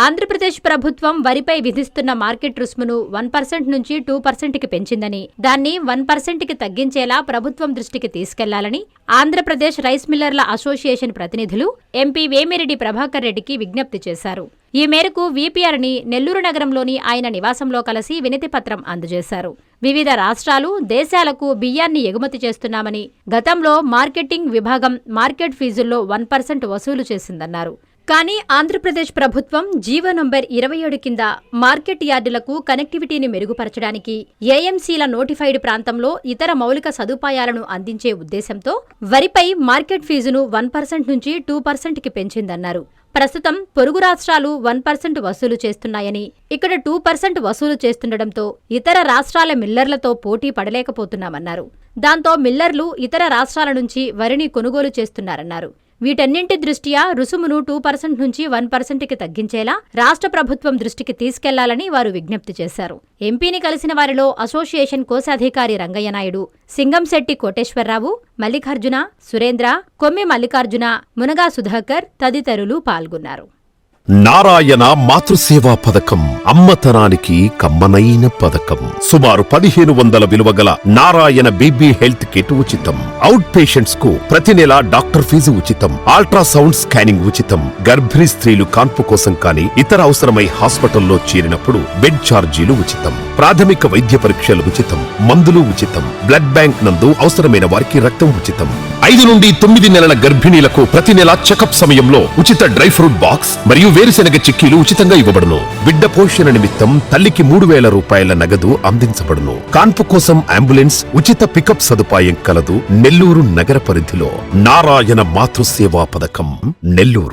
ఆంధ్రప్రదేశ్ ప్రభుత్వం వరిపై విధిస్తున్న మార్కెట్ రుసుమును 1% నుంచి 2%కి పెంచిందని, దాన్ని 1%కి తగ్గించేలా ప్రభుత్వం దృష్టికి తీసుకెళ్లాలని ఆంధ్రప్రదేశ్ రైస్ మిల్లర్ల అసోసియేషన్ ప్రతినిధులు ఎంపీ వేమిరెడ్డి ప్రభాకర్ రెడ్డికి విజ్ఞప్తి చేశారు. ఈ మేరకు వీపీఆర్ని నెల్లూరు నగరంలోని ఆయన నివాసంలో కలిసి వినతిపత్రం అందజేశారు. వివిధ రాష్ట్రాలు, దేశాలకు బియ్యాన్ని ఎగుమతి చేస్తున్నామని, గతంలో మార్కెటింగ్ విభాగం మార్కెట్ ఫీజుల్లో 1% వసూలు చేసిందన్నారు. కానీ ఆంధ్రప్రదేశ్ ప్రభుత్వం జీవో నంబర్ 27 కింద మార్కెట్ యార్డులకు కనెక్టివిటీని మెరుగుపరచడానికి ఏఎంసీల నోటిఫైడ్ ప్రాంతంలో ఇతర మౌలిక సదుపాయాలను అందించే ఉద్దేశంతో వరిపై మార్కెట్ ఫీజును 1% నుంచి 2%కి పెంచిందన్నారు. ప్రస్తుతం పొరుగు రాష్ట్రాలు 1% వసూలు చేస్తున్నాయని, ఇక్కడ 2% వసూలు చేస్తుండటంతో ఇతర రాష్ట్రాల మిల్లర్లతో పోటీ పడలేకపోతున్నామన్నారు. దాంతో మిల్లర్లు ఇతర రాష్ట్రాల నుంచి వరిని కొనుగోలు చేస్తున్నారన్నారు. వీటన్నింటి దృష్ట్యా రుసుమును 2% నుంచి 1%కి తగ్గించేలా రాష్ట్ర ప్రభుత్వం దృష్టికి తీసుకెళ్లాలని వారు విజ్ఞప్తి చేశారు. ఎంపీని కలిసిన వారిలో అసోసియేషన్ కోశాధికారి రంగయ్యనాయుడు, సింగంశెట్టి కోటేశ్వరరావు, మల్లికార్జున, సురేంద్ర, కొమ్మి మల్లికార్జున, మునగా సుధాకర్ తదితరులు పాల్గొన్నారు. నారాయణ మాతృసేవా పథకం అమ్మతనానికి కమ్మనైన పథకం. సుమారు 1500 విలువగల నారాయణ బీబీ హెల్త్ కిట్ ఉచితం. అవుట్ పేషెంట్స్ కు ప్రతి నెల డాక్టర్ ఫీజు ఉచితం. అల్ట్రాసౌండ్ స్కానింగ్ ఉచితం. గర్భిణీ స్త్రీలు కాన్పు కోసం కానీ ఇతర అవసరమై హాస్పిటల్లో చేరినప్పుడు బెడ్ ఛార్జీలు ఉచితం. ప్రాథమిక వైద్య పరీక్షలు ఉచితం. మందులు ఉచితం. బ్లడ్ బ్యాంక్ నందు అవసరమైన వారికి రక్తం ఉచితం. 5 నుండి 9 నెలల గర్భిణీలకు ప్రతి నెల చెకప్ సమయంలో ఉచిత డ్రై ఫ్రూట్ బాక్స్ మరియు వేరుశెనగ చిక్కీలు ఉచితంగా ఇవ్వబడును. బిడ్డ పోషణ నిమిత్తం తల్లికి 3000 రూపాయల నగదు అందించబడును. కాన్పు కోసం అంబులెన్స్ ఉచిత పికప్ సదుపాయం కలదు. నెల్లూరు నగర పరిధిలో నారాయణ మాతృసేవా పథకం, నెల్లూరు.